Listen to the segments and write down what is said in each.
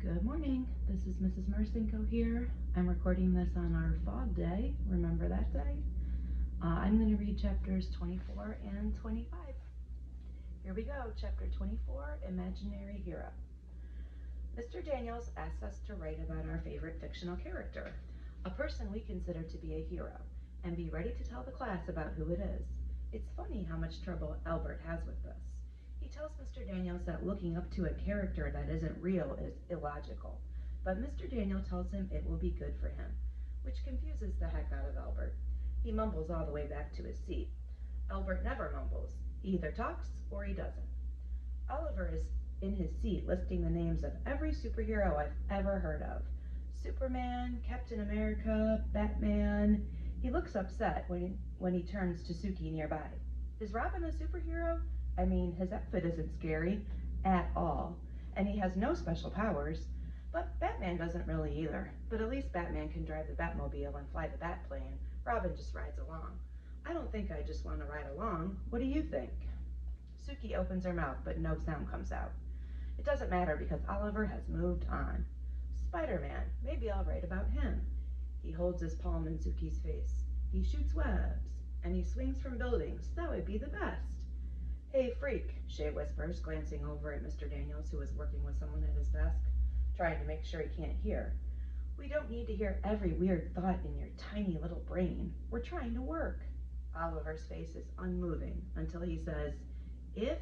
Good morning. This is Mrs. Marcinko here. I'm recording this on our fog day. Remember that day? I'm going to read chapters 24 and 25. Here we go. Chapter 24, Imaginary Hero. Mr. Daniels asks us to write about our favorite fictional character, a person we consider to be a hero, and be ready to tell the class about who it is. It's funny how much trouble Albert has with this. He tells Mr. Daniels that looking up to a character that isn't real is illogical, but Mr. Daniel tells him it will be good for him, which confuses the heck out of Albert. He mumbles all the way back to his seat. Albert never mumbles. He either talks or he doesn't. Oliver is in his seat listing the names of every superhero I've ever heard of. Superman, Captain America, Batman. He looks upset when he turns to Suki nearby. Is Robin a superhero? I mean, his outfit isn't scary at all, and he has no special powers. But Batman doesn't really either. But at least Batman can drive the Batmobile and fly the Batplane. Robin just rides along. I don't think I just want to ride along. What do you think? Suki opens her mouth, but no sound comes out. It doesn't matter because Oliver has moved on. Spider-Man, maybe I'll write about him. He holds his palm in Suki's face. He shoots webs, and he swings from buildings. That would be the best. Hey, freak, Shay whispers, glancing over at Mr. Daniels, who is working with someone at his desk, trying to make sure he can't hear. We don't need to hear every weird thought in your tiny little brain. We're trying to work. Oliver's face is unmoving until he says, if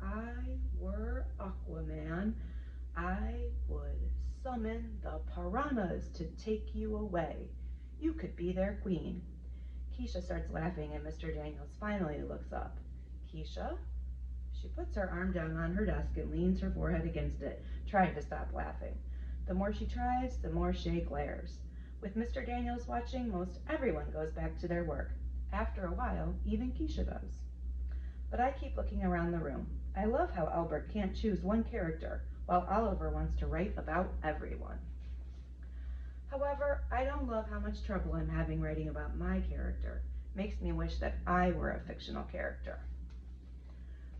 I were Aquaman, I would summon the piranhas to take you away. You could be their queen. Keisha starts laughing and Mr. Daniels finally looks up. Keisha? She puts her arm down on her desk and leans her forehead against it, trying to stop laughing. The more she tries, the more Shay glares. With Mr. Daniels watching, most everyone goes back to their work. After a while, even Keisha does. But I keep looking around the room. I love how Albert can't choose one character, while Oliver wants to write about everyone. However, I don't love how much trouble I'm having writing about my character. Makes me wish that I were a fictional character.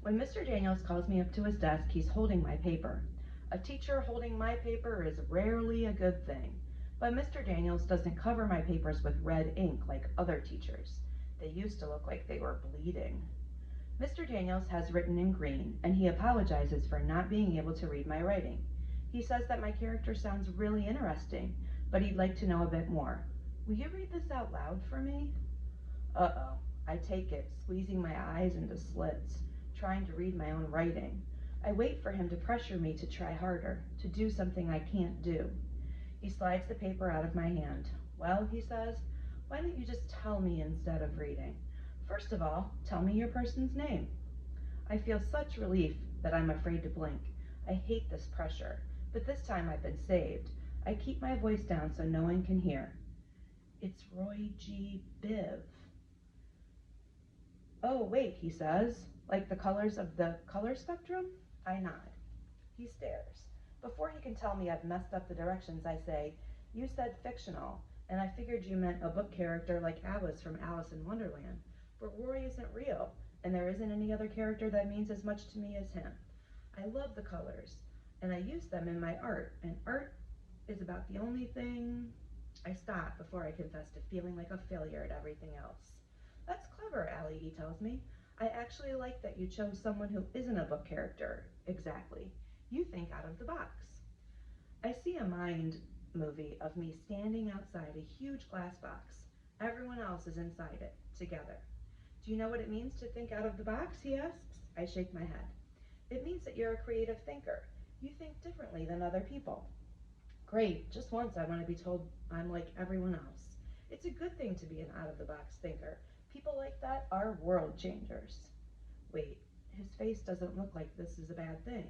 When Mr. Daniels calls me up to his desk, he's holding my paper. A teacher holding my paper is rarely a good thing, but Mr. Daniels doesn't cover my papers with red ink like other teachers. They used to look like they were bleeding. Mr. Daniels has written in green, and he apologizes for not being able to read my writing. He says that my character sounds really interesting, but he'd like to know a bit more. Will you read this out loud for me? Uh-oh. I take it, squeezing my eyes into slits, trying to read my own writing. I wait for him to pressure me to try harder, to do something I can't do. He slides the paper out of my hand. Well, he says, why don't you just tell me instead of reading? First of all, tell me your person's name. I feel such relief that I'm afraid to blink. I hate this pressure, but this time I've been saved. I keep my voice down so no one can hear. It's Roy G. Biv. Oh, wait, he says. Like the colors of the color spectrum? I nod. He stares. Before he can tell me I've messed up the directions, I say, you said fictional, and I figured you meant a book character like Alice from Alice in Wonderland. But Roy isn't real, and there isn't any other character that means as much to me as him. I love the colors, and I use them in my art, and art is about the only thing... I stop before I confess to feeling like a failure at everything else. That's clever, Allie, he tells me. I actually like that you chose someone who isn't a book character. Exactly. You think out of the box. I see a mind movie of me standing outside a huge glass box. Everyone else is inside it, together. Do you know what it means to think out of the box, he asks. I shake my head. It means that you're a creative thinker. You think differently than other people. Great, just once I want to be told I'm like everyone else. It's a good thing to be an out-of-the-box thinker. People like that are world changers. Wait, his face doesn't look like this is a bad thing.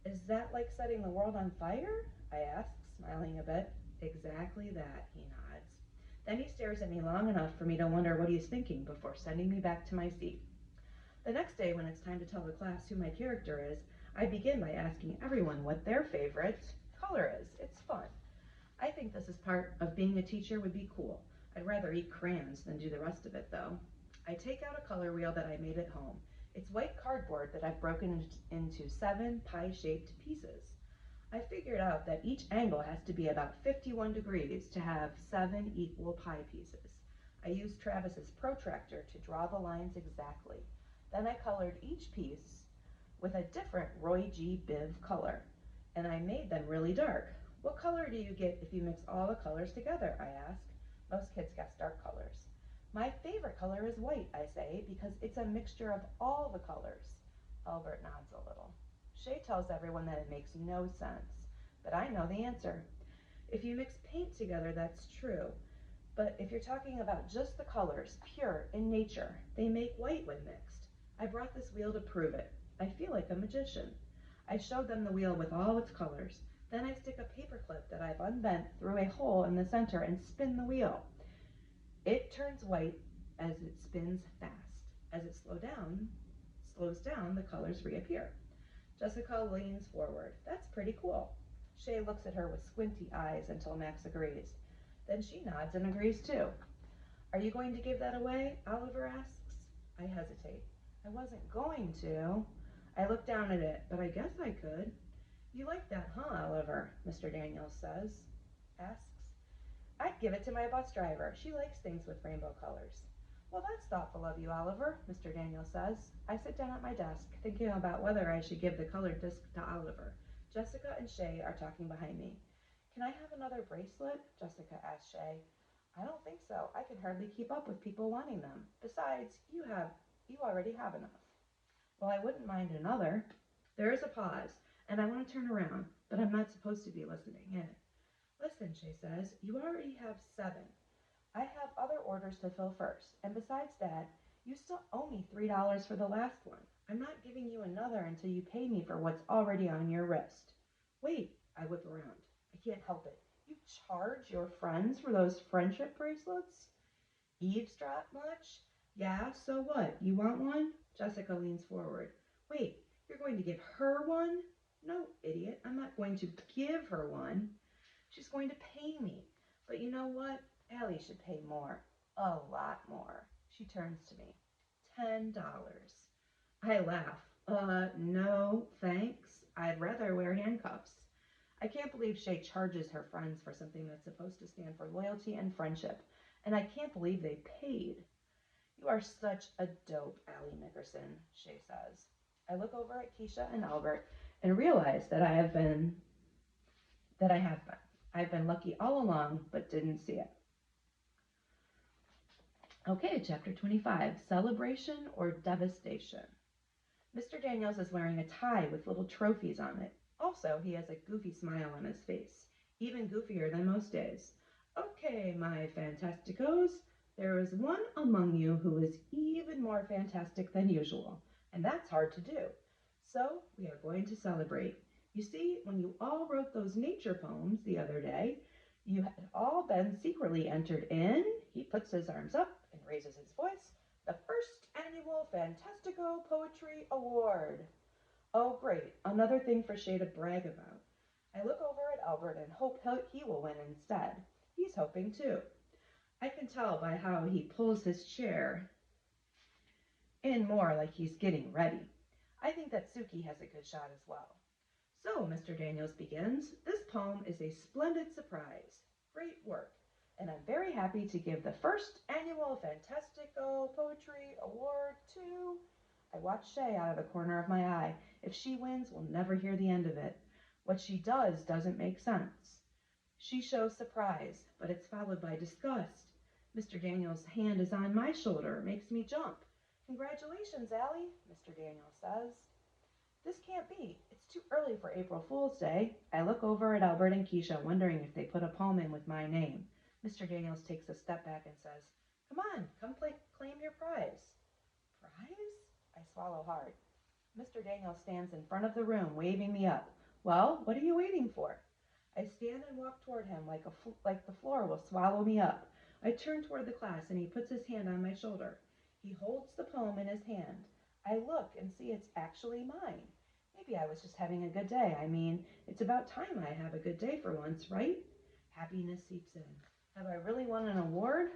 Is that like setting the world on fire? I ask, smiling a bit. Exactly that, he nods. Then he stares at me long enough for me to wonder what he's thinking before sending me back to my seat. The next day, when it's time to tell the class who my character is, I begin by asking everyone what their favorite color is. It's fun. I think this is part of being a teacher would be cool. I'd rather eat crayons than do the rest of it, though. I take out a color wheel that I made at home. It's white cardboard that I've broken into 7 pie-shaped pieces. I figured out that each angle has to be about 51 degrees to have 7 equal pie pieces. I used Travis's protractor to draw the lines exactly. Then I colored each piece with a different Roy G. Biv color, and I made them really dark. What color do you get if you mix all the colors together? I ask. Most kids guess dark colors. My favorite color is white, I say, because it's a mixture of all the colors. Albert nods a little. Shay tells everyone that it makes no sense, but I know the answer. If you mix paint together, that's true. But if you're talking about just the colors, pure in nature, they make white when mixed. I brought this wheel to prove it. I feel like a magician. I showed them the wheel with all its colors. Then I stick a paper clip that I've unbent through a hole in the center and spin the wheel. It turns white as it spins fast. As it slows down, the colors reappear. Jessica leans forward. That's pretty cool. Shay looks at her with squinty eyes until Max agrees. Then she nods and agrees too. Are you going to give that away? Oliver asks. I hesitate. I wasn't going to. I look down at it, but I guess I could. You like that, huh, Oliver? Mr. Daniels asks. I'd give it to my bus driver. She likes things with rainbow colors. Well, that's thoughtful of you, Oliver, Mr. Daniels says. I sit down at my desk, thinking about whether I should give the colored disc to Oliver. Jessica and Shay are talking behind me. Can I have another bracelet? Jessica asks Shay. I don't think so. I can hardly keep up with people wanting them. Besides, you already have enough. Well, I wouldn't mind another. There is a pause, and I want to turn around, but I'm not supposed to be listening in. Listen, Shay says, you already have 7. I have other orders to fill first, and besides that, you still owe me $3 for the last one. I'm not giving you another until you pay me for what's already on your wrist. Wait, I whip around. I can't help it. You charge your friends for those friendship bracelets? Eavesdrop much? Yeah, so what? You want one? Jessica leans forward. Wait, you're going to give her one? No, idiot, I'm not going to give her one. She's going to pay me. But you know what? Allie should pay more. A lot more. She turns to me. $10. I laugh. No, thanks. I'd rather wear handcuffs. I can't believe Shay charges her friends for something that's supposed to stand for loyalty and friendship. And I can't believe they paid. You are such a dope, Allie Nickerson, Shay says. I look over at Keisha and Albert and realize that I have been. I've been lucky all along, but didn't see it. Okay, chapter 25, Celebration or Devastation. Mr. Daniels is wearing a tie with little trophies on it. Also, he has a goofy smile on his face, even goofier than most days. Okay, my Fantasticos, there is one among you who is even more fantastic than usual, and that's hard to do. So, we are going to celebrate. You see, when you all wrote those nature poems the other day, you had all been secretly entered in. He puts his arms up and raises his voice. The first annual Fantastico Poetry Award. Oh, great. Another thing for Shay to brag about. I look over at Albert and hope he will win instead. He's hoping too. I can tell by how he pulls his chair in more like he's getting ready. I think that Suki has a good shot as well. So, Mr. Daniels begins, this poem is a splendid surprise. Great work. And I'm very happy to give the first annual Fantastico Poetry Award to... I watch Shay out of the corner of my eye. If she wins, we'll never hear the end of it. What she does doesn't make sense. She shows surprise, but it's followed by disgust. Mr. Daniels' hand is on my shoulder, makes me jump. Congratulations, Allie, Mr. Daniels says. This can't be. It's too early for April Fool's Day. I look over at Albert and Keisha, wondering if they put a poem in with my name. Mr. Daniels takes a step back and says, come on, come claim your prize. Prize? I swallow hard. Mr. Daniels stands in front of the room, waving me up. Well, what are you waiting for? I stand and walk toward him like the floor will swallow me up. I turn toward the class and he puts his hand on my shoulder. He holds the poem in his hand. I look and see it's actually mine. Maybe I was just having a good day. I mean, it's about time I have a good day for once, right? Happiness seeps in. Have I really won an award?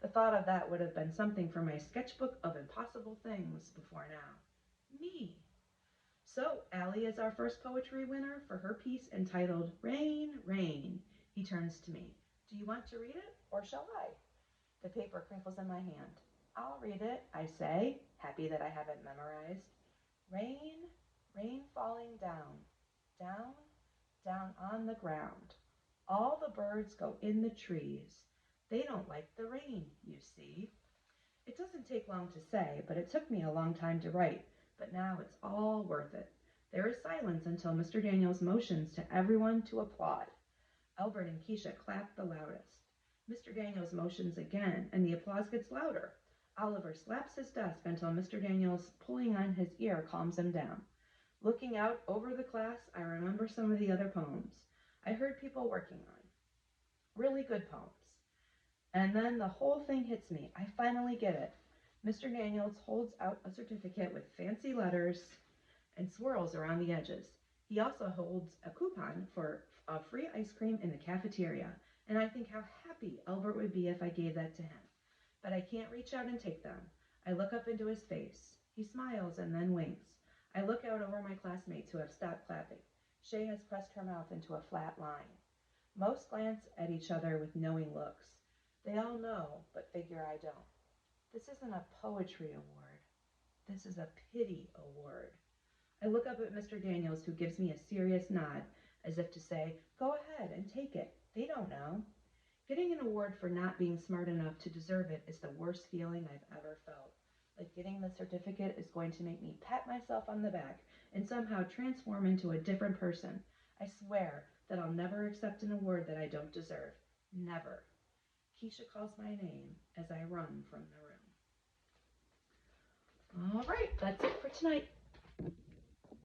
The thought of that would have been something for my sketchbook of impossible things before now. Me. So Allie is our first poetry winner for her piece entitled Rain, Rain. He turns to me. Do you want to read it or shall I? The paper crinkles in my hand. I'll read it, I say, happy that I have it memorized. Rain, rain falling down, down, down on the ground. All the birds go in the trees. They don't like the rain, you see. It doesn't take long to say, but it took me a long time to write. But now it's all worth it. There is silence until Mr. Daniels motions to everyone to applaud. Albert and Keisha clap the loudest. Mr. Daniels motions again, and the applause gets louder. Oliver slaps his desk until Mr. Daniels pulling on his ear calms him down. Looking out over the class, I remember some of the other poems I heard people working on. Really good poems. And then the whole thing hits me. I finally get it. Mr. Daniels holds out a certificate with fancy letters and swirls around the edges. He also holds a coupon for a free ice cream in the cafeteria, and I think how happy Albert would be if I gave that to him. But I can't reach out and take them. I look up into his face. He smiles and then winks. I look out over my classmates who have stopped clapping. Shay has pressed her mouth into a flat line. Most glance at each other with knowing looks. They all know, but figure I don't. This isn't a poetry award. This is a pity award. I look up at Mr. Daniels, who gives me a serious nod, as if to say, go ahead and take it. They don't know. Getting an award for not being smart enough to deserve it is the worst feeling I've ever felt. Like getting the certificate is going to make me pat myself on the back and somehow transform into a different person. I swear that I'll never accept an award that I don't deserve. Never. Keisha calls my name as I run from the room. All right, that's it for tonight.